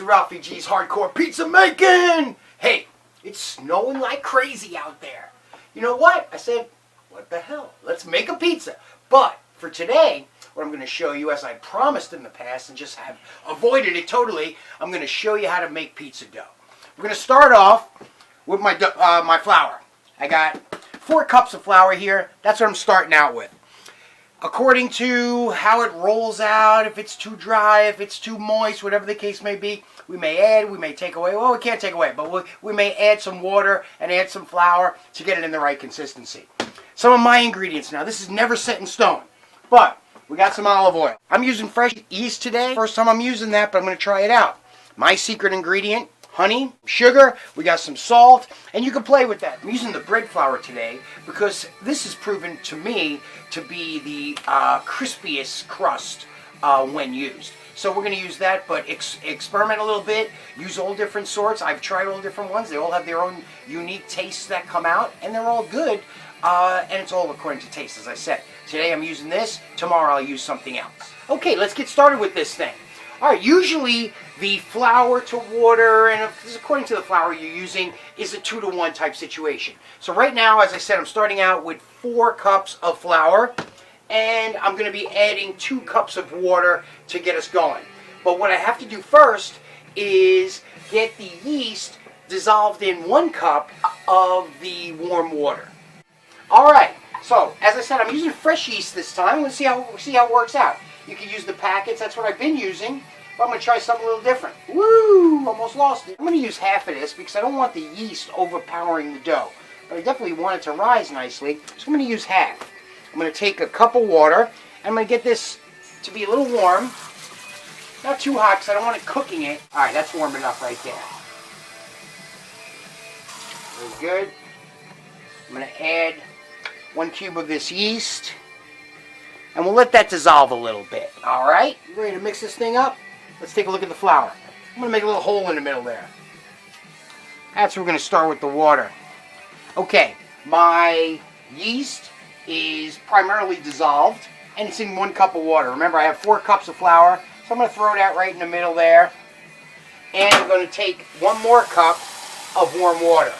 to Ralphie G's Hardcore Pizza Making! Hey, it's snowing like crazy out there. You know what? I said, what the hell? Let's make a pizza. But for today, what I'm going to show you, as I promised in the past and just have avoided it totally, I'm going to show you how to make pizza dough. We're going to start off with my flour. I got 4 cups of flour here. That's what I'm starting out with. According to how it rolls out, if it's too dry, if it's too moist, whatever the case may be, we may add, we may take away. Well, we can't take away, but we may add some water and add some flour to get it in the right consistency. Some of my ingredients now, this is never set in stone, but we got some olive oil. I'm using fresh yeast today. First time I'm using that, but I'm going to try it out. My secret ingredient, honey, sugar, we got some salt, and you can play with that. I'm using the bread flour today because this is proven to me to be the crispiest crust when used. So we're going to use that, but experiment a little bit, use all different sorts. I've tried all different ones. They all have their own unique tastes that come out, and they're all good, and it's all according to taste, as I said. Today I'm using this, tomorrow I'll use something else. Okay, let's get started with this thing. Alright, usually the flour to water, and this is according to the flour you're using, is a 2-to-1 type situation. So right now, as I said, I'm starting out with 4 cups of flour, and I'm going to be adding 2 cups of water to get us going. But what I have to do first is get the yeast dissolved in 1 cup of the warm water. Alright, so as I said, I'm using fresh yeast this time. Let's see how it works out. You can use the packets, that's what I've been using. But I'm going to try something a little different. Woo! Almost lost it. I'm going to use half of this because I don't want the yeast overpowering the dough. But I definitely want it to rise nicely. So I'm going to use half. I'm going to take a cup of water. And I'm going to get this to be a little warm. Not too hot because I don't want it cooking it. Alright, that's warm enough right there. Very good. I'm going to add 1 cube of this yeast. And we'll let that dissolve a little bit. Alright, you ready to mix this thing up? Let's take a look at the flour. I'm going to make a little hole in the middle there. That's where we're going to start with the water. Okay, my yeast is primarily dissolved, and it's in 1 cup of water. Remember, I have 4 cups of flour, so I'm going to throw that right in the middle there. And I'm going to take 1 more cup of warm water.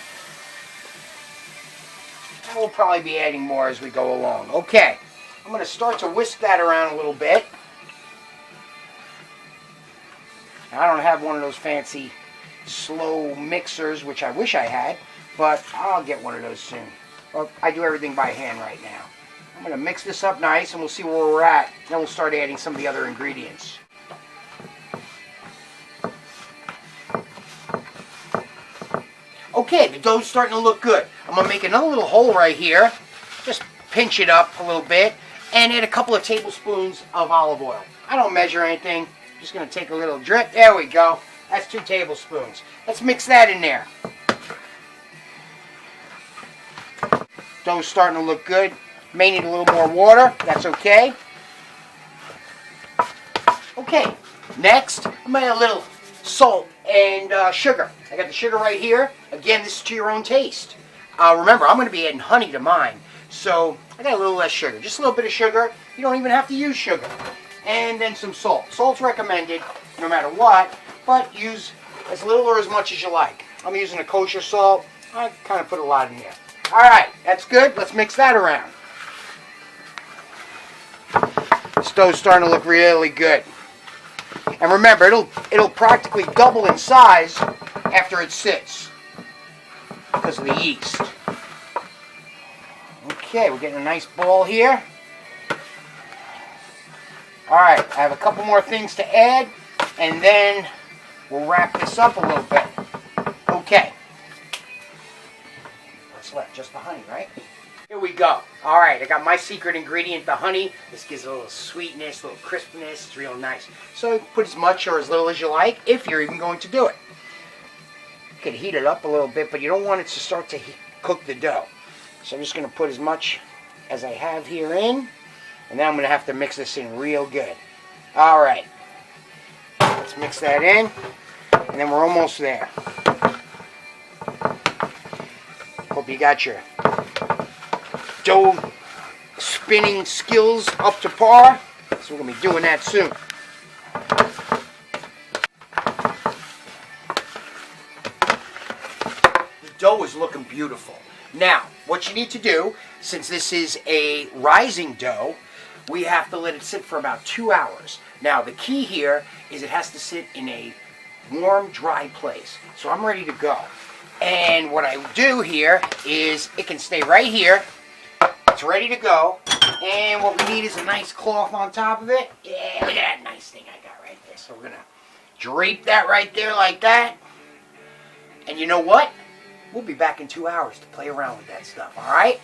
And we'll probably be adding more as we go along. Okay. I'm going to start to whisk that around a little bit. I don't have one of those fancy slow mixers, which I wish I had, but I'll get one of those soon. Well, I do everything by hand right now. I'm going to mix this up nice, and we'll see where we're at. Then we'll start adding some of the other ingredients. Okay, the dough's starting to look good. I'm going to make another little hole right here. Just pinch it up a little bit. And add a couple of tablespoons of olive oil. I don't measure anything. Just going to take a little drip. There we go. That's 2 tablespoons. Let's mix that in there. Dough's starting to look good. May need a little more water. That's okay. Okay. Next, I'm going to add a little salt and sugar. I got the sugar right here. Again, this is to your own taste. Remember, I'm going to be adding honey to mine. So I got a little less sugar, just a little bit of sugar. You don't even have to use sugar. And then some salt. Salt's recommended no matter what, but use as little or as much as you like. I'm using a kosher salt. I kind of put a lot in there. Alright, that's good. Let's mix that around. This dough's starting to look really good. And remember, it'll practically double in size after it sits because of the yeast. Okay, we're getting a nice ball here. Alright, I have a couple more things to add, and then we'll wrap this up a little bit. Okay. What's left? Just the honey, right? Here we go. Alright, I got my secret ingredient, the honey. This gives a little sweetness, a little crispness. It's real nice. So put as much or as little as you like, if you're even going to do it. You can heat it up a little bit, but you don't want it to start to cook the dough. So I'm just going to put as much as I have here in, and then I'm going to have to mix this in real good. Alright, let's mix that in, and then we're almost there. Hope you got your dough spinning skills up to par, so we're going to be doing that soon. dough is looking beautiful. Now, what you need to do, since this is a rising dough, we have to let it sit for about 2 hours. Now, the key here is it has to sit in a warm, dry place. So I'm ready to go. And what I do here is it can stay right here. It's ready to go. And what we need is a nice cloth on top of it. Yeah, look at that nice thing I got right there. So we're going to drape that right there like that. And you know what? We'll be back in 2 hours to play around with that stuff, all right?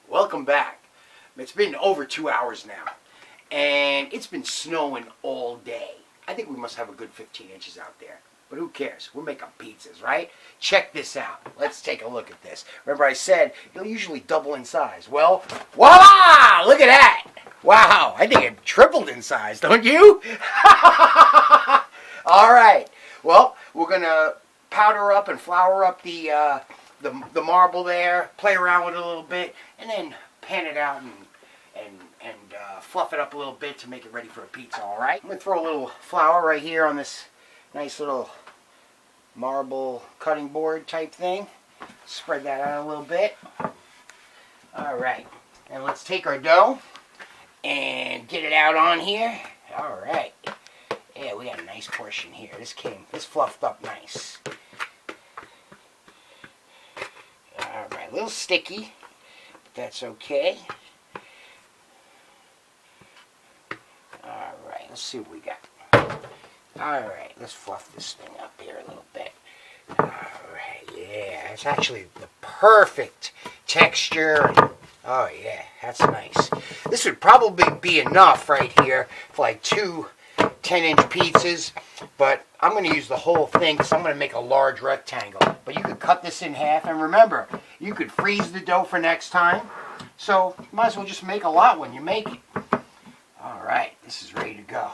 Welcome back. It's been over 2 hours now, and it's been snowing all day. I think we must have a good 15 inches out there, but who cares? We're making pizzas, right? Check this out. Let's take a look at this. Remember I said it'll usually double in size. Well, voila! Look at that. Wow, I think it tripled in size, don't you? All right. Well, we're going to powder up and flour up the marble there, play around with it a little bit, and then pan it out and fluff it up a little bit to make it ready for a pizza, all right? I'm going to throw a little flour right here on this nice little marble cutting board type thing. Spread that out a little bit. All right. And let's take our dough and get it out on here. All right. Yeah, we got a nice portion here. This fluffed up nice. All right, a little sticky, but that's okay. All right, let's see what we got. All right, let's fluff this thing up here a little bit. All right, yeah, it's actually the perfect texture. Oh yeah, that's nice. This would probably be enough right here for like 2 10-inch pizzas, but I'm going to use the whole thing because I'm going to make a large rectangle. But you could cut this in half, and remember, you could freeze the dough for next time, so you might as well just make a lot when you make it. All right, this is ready to go.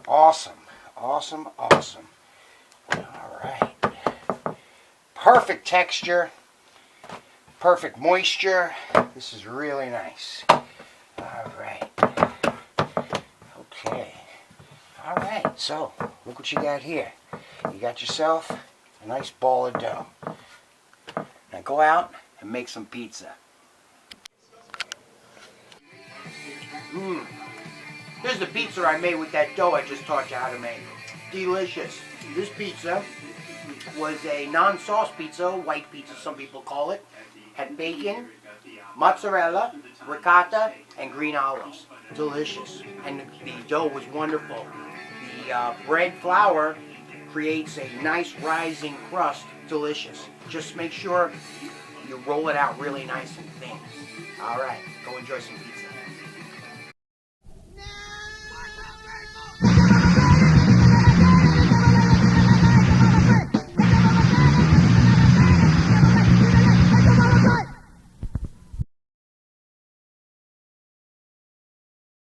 Awesome, awesome, awesome. All right. Perfect texture, perfect moisture. This is really nice. All right. Okay. All right, so look what you got here. You got yourself a nice ball of dough. Now go out and make some pizza. Here's the pizza I made with that dough I just taught you how to make. Delicious. This pizza was a non-sauce pizza, white pizza some people call it. Had bacon, mozzarella, ricotta, and green olives. Delicious. And the dough was wonderful. The bread flour creates a nice rising crust. Delicious. Just make sure you roll it out really nice and thin. All right, go enjoy some pizza.